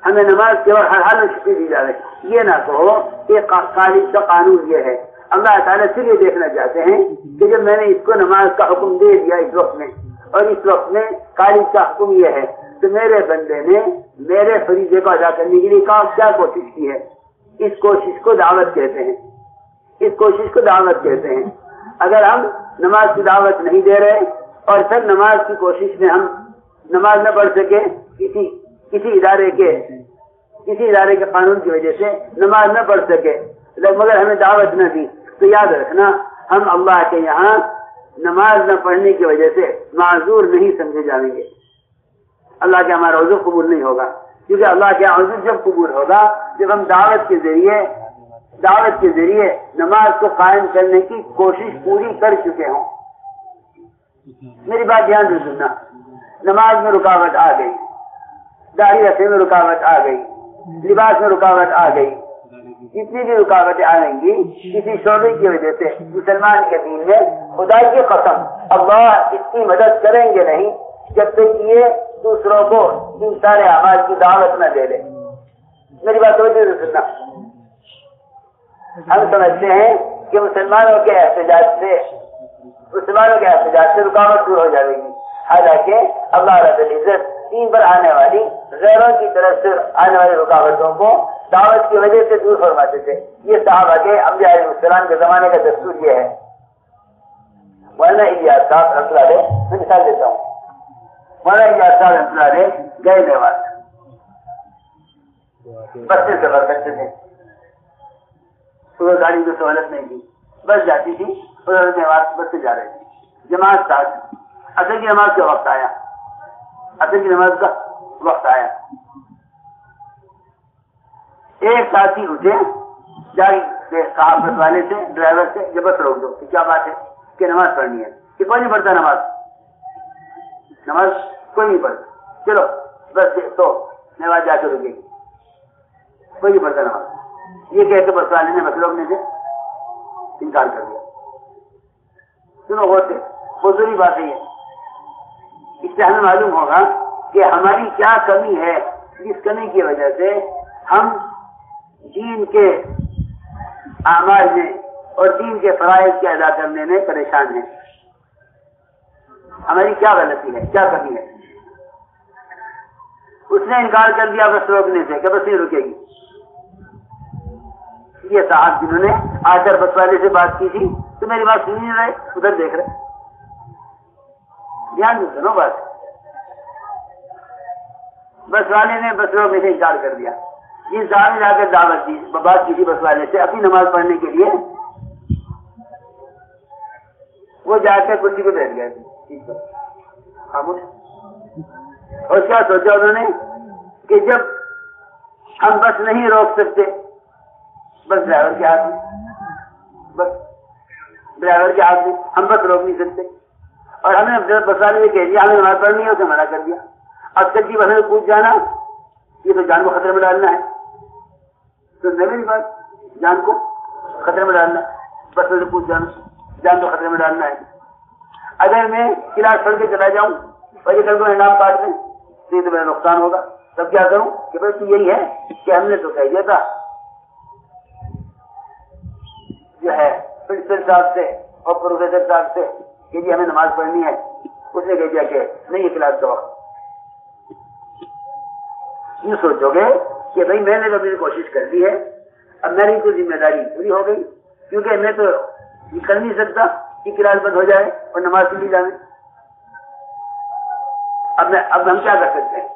ہمیں نماز کے وقت ہر حال میں چھٹی دی جائے۔ یہ نہ کہو کہ کالج کا قانون یہ ہے، اللہ تعالیٰ سے یہ دیکھنا چاہتے ہیں کہ جب میں نے اس کو نماز کا حکم دے دیا اس وقت میں، اور اس وقت میں کالج کا حکم یہ ہے، تو میرے بندے نے میرے فریضے کو ادا کرنے کے لیے کیا کوشش کی ہے؟ اس کوشش کو دعوت کہتے ہیں، اس کوشش کو دعوت کہتے ہیں۔ اگر ہم نماز کی دعوت نہیں دے رہے اور پھر نماز کی کوشش میں ہم نماز نہ پڑھ سکے، کسی ادارے کے قانون کی وجہ سے نماز نہ پڑھ سکے مگر ہمیں دعوت نہ دی، تو یاد رکھنا ہم اللہ کے یہاں نماز نہ پڑھنے کی وجہ سے معذور نہیں سمجھے جائیں گے، اللہ کے ہمارا عذر قبول نہیں ہوگا، کیونکہ اللہ کے عذر جب قبول ہوگا جب ہم دعوت کے ذریعے نماز کو قائم کرنے کی کوشش پوری کر چکے ہوں۔ میری بات دھیان سے سننا، نماز میں رکاوٹ آ گئی، داڑھی رکھنے میں رکاوٹ آ گئی، لباس میں رکاوٹ آ گئی، جتنی بھی رکاوٹیں آئیں گی کسی شعبے کی وجہ سے مسلمان کے دین میں خدا کی قسم اللہ اس کی مدد کریں گے نہیں جب تک یہ دوسروں کو ان سارے اعمال کی دعوت نہ دے لے۔ میری بات توجہ سے سننا. ہم سمجھتے ہیں کہ مسلمانوں کے احتجاج سے رکاوٹ دور ہو جائے گی، حالانکہ اللہ رب العزت دین پر آنے والی غیروں کی طرف سے آنے والی رکاوٹوں کو دعوت کی وجہ سے دور فرماتے تھے. یہ صحابہ کے انبیاء علیہ السلام کے زمانے کا دستور یہ ہے. مولانا الیاس صاحب رحمۃ اللہ علیہ، میں مثال دیتا ہوں. مولانا الیاس صاحب رحمۃ اللہ علیہ گئے میوات، بس سے سفر کرتے تھے. صبح گاڑی کی سہولت نہیں تھی، بس جاتی تھی، میوات بس سے جا رہے تھے. جماعت ساتھ، اصل کی نماز کا وقت آیا، اصل کی نماز کا وقت آیا. ایک ساتھی اٹھے، جاری صحافت والے سے، ڈرائیور سے، یہ بس روک دو. کیا بات ہے؟ کہ نماز پڑھنی ہے. کہ کوئی نہیں پڑھتا نماز کوئی نہیں پڑھتا. چلو بس تو نماز جا کے رکے گی، کوئی نہیں پڑھتا نماز. یہ کہہ کے بس والے نے بس روکنے سے انکار کر دیا. سنو غور سے، فضولی بات ہے یہ. اس سے ہمیں معلوم ہوگا کہ ہماری کیا کمی ہے، جس کمی کی وجہ سے ہم دین کے اعمال میں اور دین کے فرائض کے ادا کرنے میں پریشان ہیں. ہماری کیا غلطی ہے، کیا کمی ہے؟ اس نے انکار کر دیا بس روکنے سے کہ بس نہیں رکے گی. یہ صاحب جنہوں نے آ کر بس والے سے بات کی تھی تو میری بات سن نہیں رہے، ادھر دیکھ رہے. دھیان سے سنو بات. بس والے نے بس روکنے سے انکار کر دیا. جس صاحب نے جا کر دعوت دی، بات کی تھی بس والے سے اپنی نماز پڑھنے کے لیے، وہ جا کر کرسی پہ بیٹھ گئے. اور کیا سوچا انہوں نے کہ جب ہم بس نہیں روک سکتے، بس ڈرائیور کے ہاتھ میں، ہم بس روک نہیں سکتے. اور ہمیں بس والے نے کہہ دیا ہمیں نماز پڑھنی ہے، اسے منع کر دیا. اب تک کی بس میں کود جانا، یہ تو جان کو خطرے میں ڈالنا ہے. تو میری بات، جان کو خطرے میں ڈالنا، بس سے کود جانا جان کو خطرے میں ڈالنا ہے. اگر میں کلاس پڑھ کے چلا جاؤں اور یہ کل کو انعام کاٹ دیں تو یہ تو میرا نقصان ہوگا. تب کیا کروں کہ بس تو یہی ہے کہ ہم نے تو کہہ دیا تھا جو ہے پرنسپل صاحب سے اور پروفیسر صاحب سے کہ جی ہمیں نماز پڑھنی ہے. اس نے کہہ دیا کہ نہیں، یہ کلاس کا وقت. یہ سوچو گے کہ بھائی میں نے تو اپنی کوشش کر دی ہے، اب میری تو ذمہ داری پوری ہو گئی، کیونکہ میں تو یہ کر نہیں سکتا کہ کلاس بند ہو جائے اور نماز کے لیے جانے. اب ہم کیا کر سکتے ہیں؟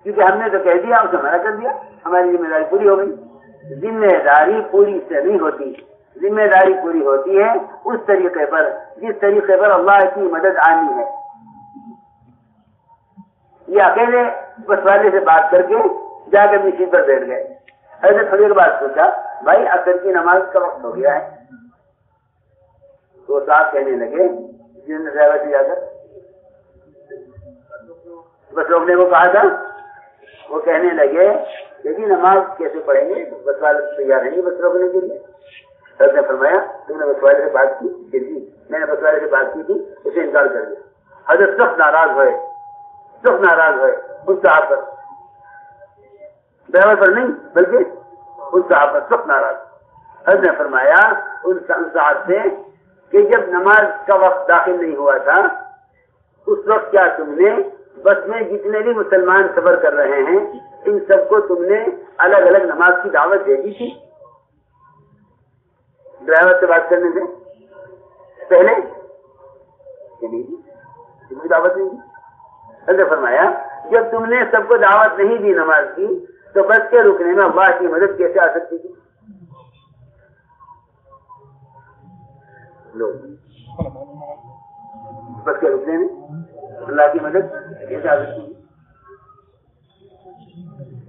کیونکہ ہم نے تو کہہ دیا، اسے منع کر دیا، ہماری ذمہ داری پوری ہو گئی. ذمہ داری پوری سے نہیں ہوتی، ذمہ داری پوری ہوتی ہے اس طریقے پر جس طریقے پر اللہ کی مدد آنی ہے. یہ اکیلے بس والے سے بات کر کے جا کر مشین پر بیٹھ گئے. ایسے تھوڑی دیر بعد پوچھا بھائی عصر کی نماز کا وقت ہو گیا ہے. تو صاحب کہنے لگے جن نے ڈرائیور سے جا کر بس روکنے کو کہا تھا، وہ کہنے لگے کہ جی نماز کیسے پڑھیں گے، بس والے تیار ہیں بس روکنے کے لیے. حضرت نے فرمایا تم نے بس والے سے بات کی کہ جی میں نے بس والے سے بات کی تھی، اسے انکار کر دیا. حضرت سخت ناراض ہوئے اس صاحب پر، ڈرائیور پر نہیں بلکہ اس صاحب پر سخت ناراض. حضرت نے فرمایا ان صاحب سے کہ جب نماز کا وقت داخل نہیں ہوا تھا اس وقت کیا تم نے بس میں جتنے بھی مسلمان سفر کر رہے ہیں ان سب کو تم نے الگ الگ نماز کی دعوت دے دی تھی ڈرائیور سے بات کرنے سے پہلے؟ دعوت نہیں دی. حضرت فرمایا جب تم نے سب کو دعوت نہیں دی نماز کی تو بس کے رکنے میں اللہ کی مدد کیسے آ سکتی تھی؟ لوگ بس کے رکنے میں اللہ کی مدد کیسے آ سکتی تھی؟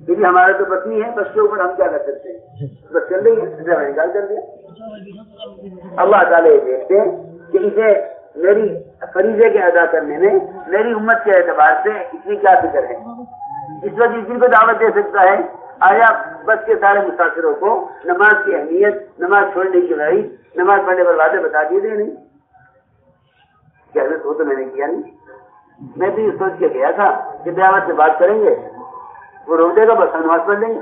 کیونکہ ہمارا تو بس نہیں ہے، بس کے اوپر ہم کیا کر سکتے ہیں؟ بس چل رہی ہے، ڈرائیور انکار کر دیا. اللہ تعالیٰ یہ دیکھتے کہ اسے میری فریضے کے ادا کرنے میں میری امت کے اعتبار سے اتنی کیا فکر ہے. اس وقت اسی کو دعوت دے سکتا ہے. آیا بس کے سارے مسافروں کو نماز کی اہمیت، نماز چھوڑنے کی لڑائی، نماز پڑھنے پر باتیں بتا دیے تھے نہیں؟ کیا وہ تو میں نے کیا نہیں. میں بھی سوچ کے گیا تھا کہ ڈرائیور سے بات کریں گے، وہ روک دے گا، بس ہم نماز پڑھ لیں گے.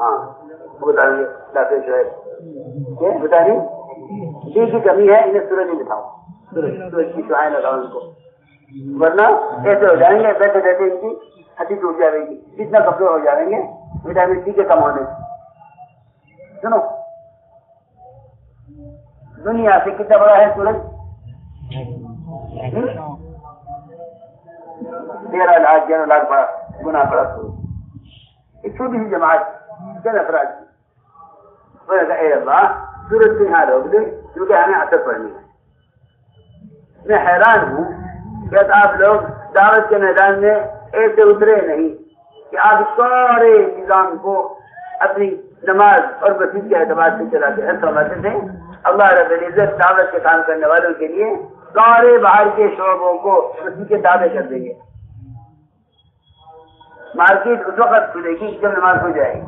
ہاں بتا دیں ڈاکٹر شعیب بتا دیں جی کی کمی ہے انہیں سورج نہیں دکھاؤ سورج کی شعائیں لگاؤ ان کو ورنہ ایسے ہو جائیں گے بیٹھے بیٹھے ان کی ہڈی ٹوٹ جائے گی کتنا کمزور ہو جائیں گے وٹامن ڈی کے کم ہونے سنو دنیا سے کتنا بڑا ہے سورج 13 لاکھ 11 لاکھ بڑا گنا بڑا سورج ایک چھوٹی سی جماعت چند افراد کی اے اللہ سورج کو یہاں روک دے کیونکہ ہمیں اثر پڑنی ہے میں حیران ہوں کہ آپ لوگ دعوت کے میدان میں ایسے اترے نہیں کہ آپ سارے نظام کو اپنی نماز اور مسجد کے اعتبار سے چلا کے سمجھتے تھے اللہ رب العزت دعوت کے کام کرنے والوں کے لیے سارے باہر کے شعبوں کو مسجد کے تابع کر دیں گے. مارکیٹ اس وقت کھلے گی جب نماز ہو جائے گی,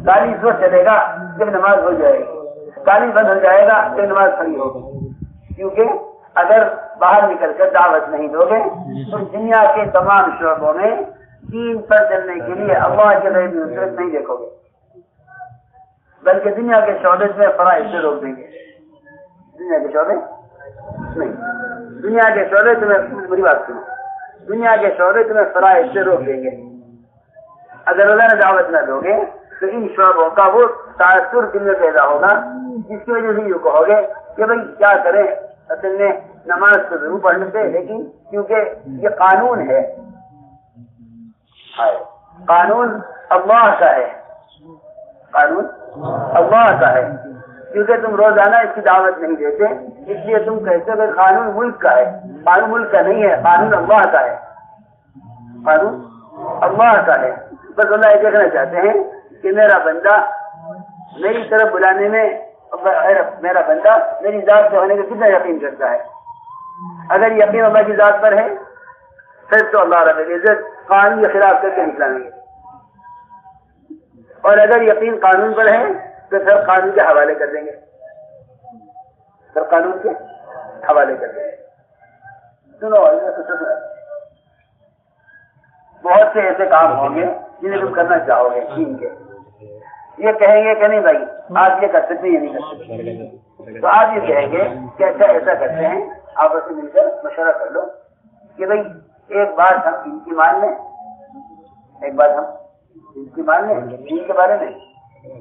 گاڑی اس وقت چلے گا جب نماز ہو جائے گی, گاڑی بند ہو جائے گا جب نماز کھڑی ہوگی. کیونکہ اگر باہر نکل کر دعوت نہیں دو گے تو دنیا کے تمام شعبوں میں دین پر چلنے کے لیے اللہ کے غیب نصرت نہیں دیکھو گے, بلکہ دنیا کے شعبے میں فرائض سے روک دیں گے. دنیا کے شعبے نہیں, دنیا کے شعبے تمہیں بری بات سنو, دنیا کے شعبے تمہیں فرائض سے روک دیں گے. اگر اللہ نے دعوت نہ دو گے تو ان شعبوں کا وہ تاثر دل میں پیدا ہوگا جس کی وجہ سے یہ کہو گے کہ بھائی کیا کریں, اصل میں نماز تو ضرور پڑھ لیتے لیکن کیونکہ یہ قانون ہے, قانون اللہ کا ہے, قانون اللہ کا ہے, کیونکہ تم روزانہ اس کی دعوت نہیں دیتے اس لیے تم کہتے ہو کہ قانون ملک کا ہے. قانون ملک کا نہیں ہے, قانون اللہ کا ہے, قانون اللہ کا ہے. بس اللہ یہ دیکھنا چاہتے ہیں کہ میرا بندہ میری طرف بلانے میں, میرا بندہ میری ذات سے ہونے کا کتنا یقین کرتا ہے. اگر یقین اللہ کی ذات پر ہے پھر تو اللہ رب العزت قانون کے خلاف کر کے نکلائیں گے, اور اگر یقین قانون پر ہے تو پھر قانون کے حوالے کر دیں گے, پھر قانون کے حوالے کر دیں گے. سنو, بہت سے ایسے کام ہوں گے جنہیں تم کرنا چاہو گے دین کے, یہ کہیں گے کہ نہیں بھائی آپ یہ کر سکتے یہ نہیں کر سکتے, تو آپ یہ کہیں گے کہ اچھا ایسا کرتے ہیں آپس میں مل کر مشورہ کر لو کہ بھائی ایک بات ہم دین کی مان لیں, ایک بات ہم دین کی مان لیں دین کے بارے میں,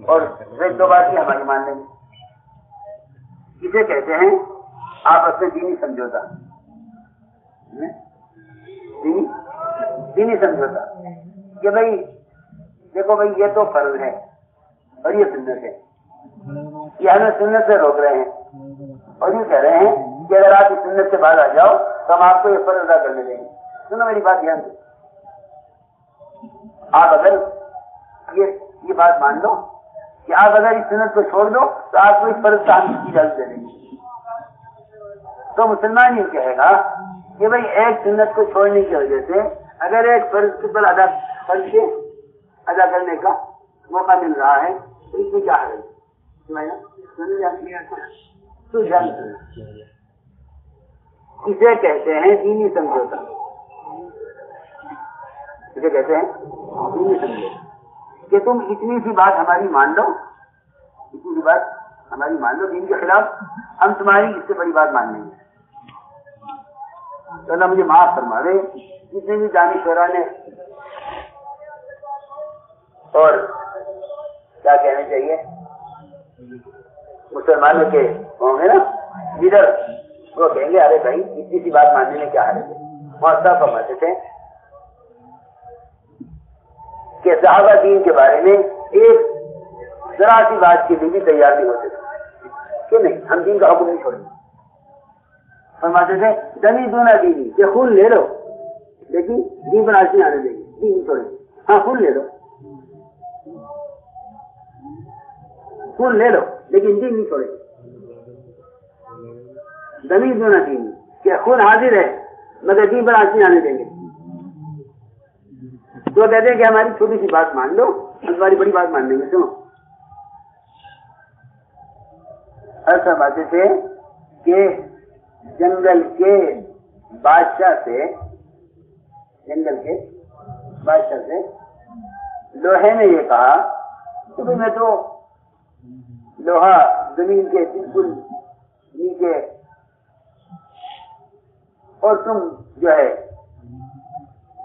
اور دو بات ہی ہماری مان لیں گے. اسے کہتے ہیں آپس میں دینی سمجھوتا, دینی سمجھوتا کہ بھائی دیکھو بھائی یہ تو فرض ہے اور یہ سنت ہے, یہ ہمیں سنت سے روک رہے ہیں اور یہ کہہ رہے ہیں کہ اگر آپ اس سنت سے باہر آ جاؤ تو ہم آپ کو یہ فرض ادا کرنے دیں گے. سنو میری بات دھیان دو, آپ اگر یہ بات مان لو کہ آپ اگر اس سنت کو چھوڑ دو تو آپ کو اس فرض تعمیر کی اجازت دے دیں گے, تو مسلمان یہ کہے گا کہ بھائی ایک سنت کو چھوڑنے کی وجہ سے اگر ایک فرض پر ادا کرنے کا موقع مل رہا ہے تو اس میں کیا ہے, اسے کہتے ہیں دینی سمجھوتا, اسے کہتے ہیں دینی سمجھوتا کہ تم اتنی سی بات ہماری مان لو, اتنی سی بات ہماری مان لو دین کے خلاف, ہم تمہاری اس سے بڑی بات مان لیں گے. تو اللہ مجھے معاف فرما دے جتنے بھی دانشورا نے اور کیا کہنا چاہیے مسلمانوں کے ہوں گے نا لیڈر, وہ کہیں گے ارے بھائی اتنی سی بات ماننے میں کیا حرج ہے. وہاں فرماتے تھے کہ صحابہ دین کے بارے میں ایک ذرا سی بات کے لیے بھی تیار نہیں ہوتے تھے کہ نہیں ہم دین کا حکم نہیں چھوڑیں گے. فرماتے تھے دنی دونا دینی کہ خون لے لو لیکن دین پر آج نہیں آنے دیں گے, دین نہیں چھوڑیں گے. ہاں خون لے لو, خون لے لو لیکن دین نہیں چھوڑیں گے. دنی دونا دینی کہ خون حاضر ہے مگر دین پر آج نہیں آنے دیں گے. تو کہتے ہیں کہ ہماری چھوٹی سی بات مان لو ہم تمہاری بڑی بات مان لیں گے. سنو, ایسا باتیں تھے کہ جنگل کے بادشاہ سے جنگل کے بادشاہ سے لوہے نے یہ کہا کہ میں تو لوہا زمین کے بالکل نیچے اور تم جو ہے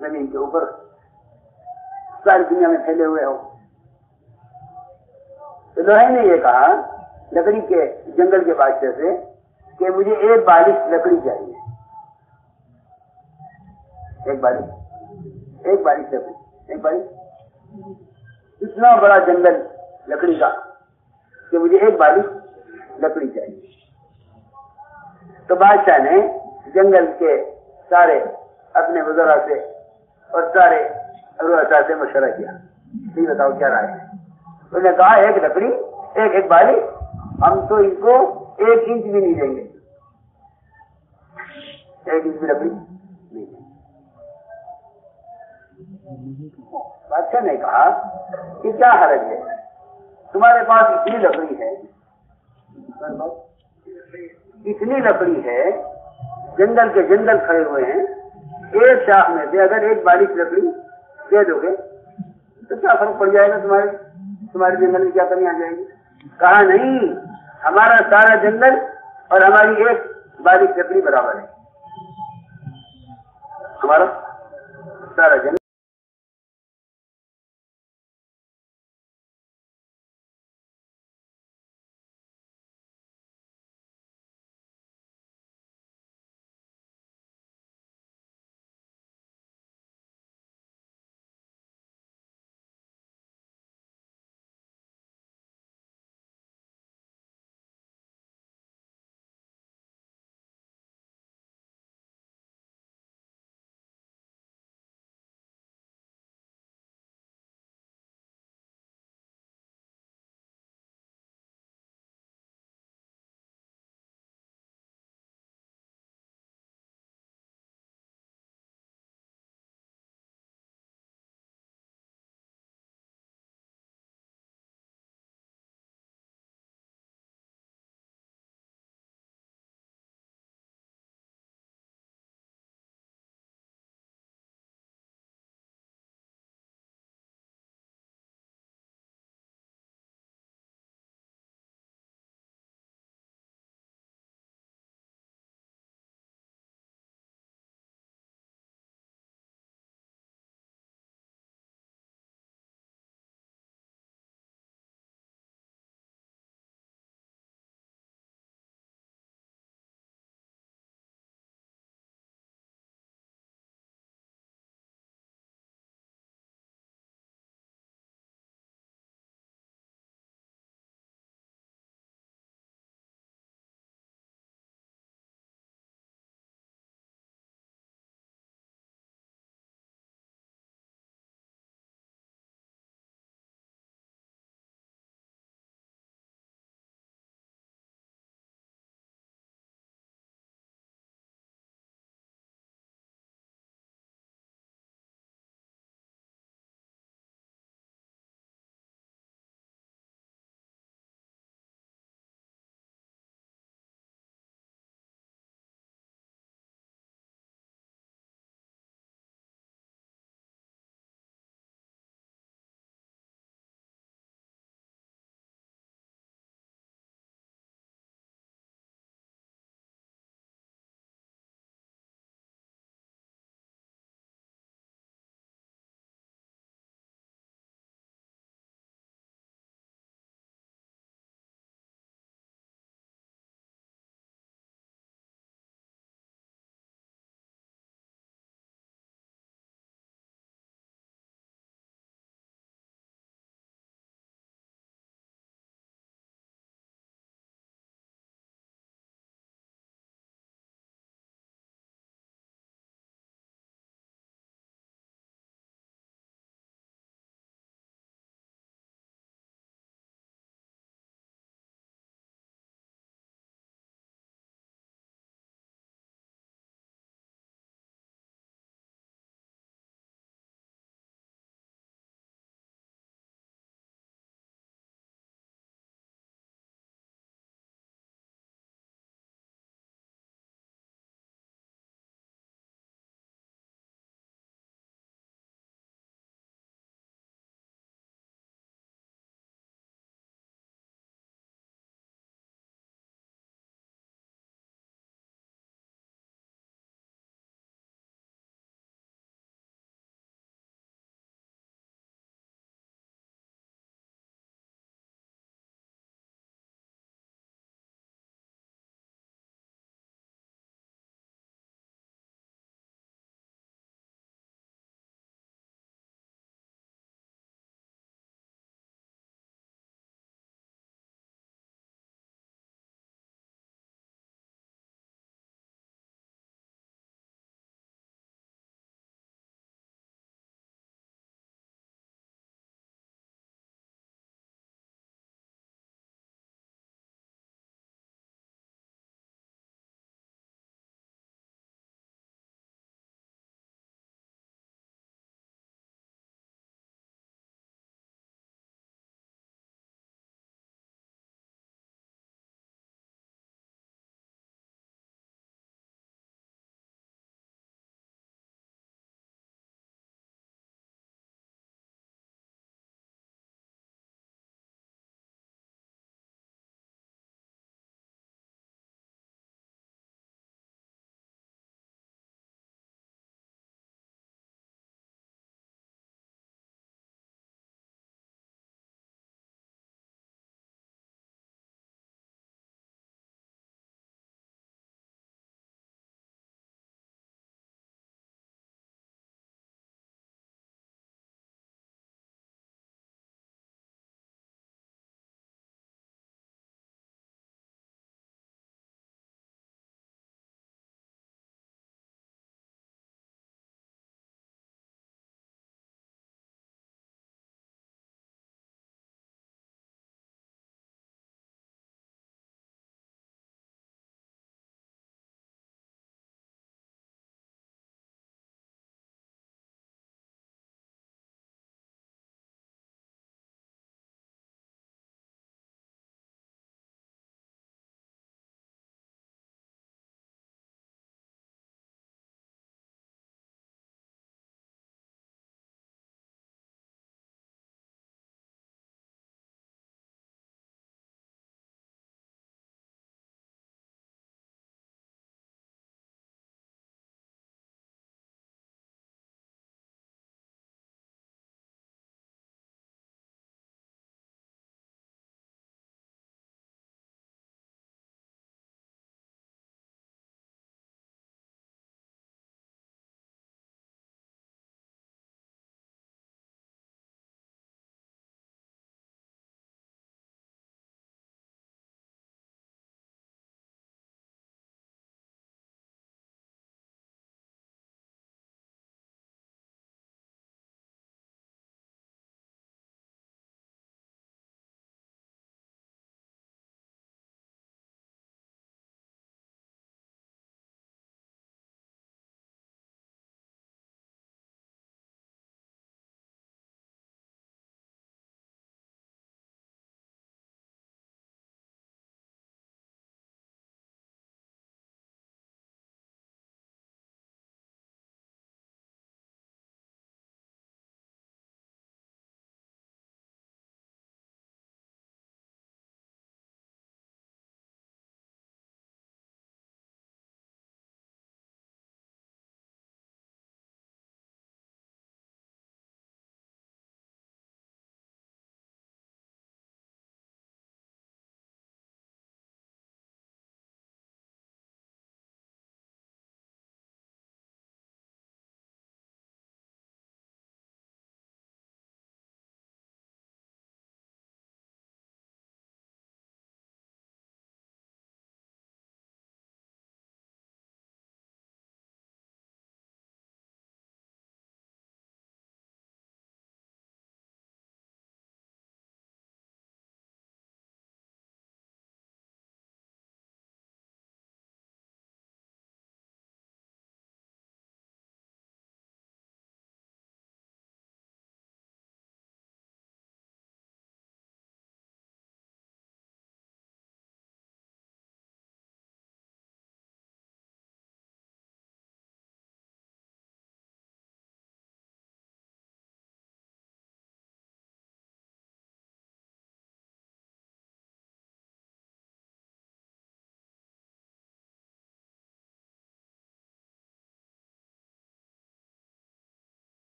زمین کے اوپر ساری دنیا میں پھیلے ہوئے ہو. تو لوہے نے یہ کہا لکڑی کے جنگل کے بادشاہ سے کہ مجھے ایک بالش لکڑی چاہیے. ایک بالش لکڑی اتنا بڑا جنگل لکڑی کا کہ مجھے ایک بالش لکڑی چاہیے. تو بادشاہ نے جنگل کے سارے اپنے وزراء سے اور سارے رؤساء سے مشورہ کیا. یہ بتاؤ کیا رائے ہے؟ انہوں نے کہا ایک لکڑی ایک بالش، ہم تو ان کو 1 انچ بھی نہیں دیں گے. 1 انچ بھی لکڑی نہیں دیں گے. بادشاہ نے کہا کہ کیا حرج ہے، تمہارے پاس اتنی لکڑی ہے، جنگل کے جنگل کھڑے ہوئے ہیں، ایک شاخ میں سے اگر ایک بالش لکڑی دے دو گے تو کیا فرق پڑ جائے گا؟ تمہارے جنگل میں کیا کمی آ جائے گی؟ کہا نہیں، ہمارا سارا جنگل اور ہماری ایک بالش لکڑی برابر ہے. ہمارا سارا جنگل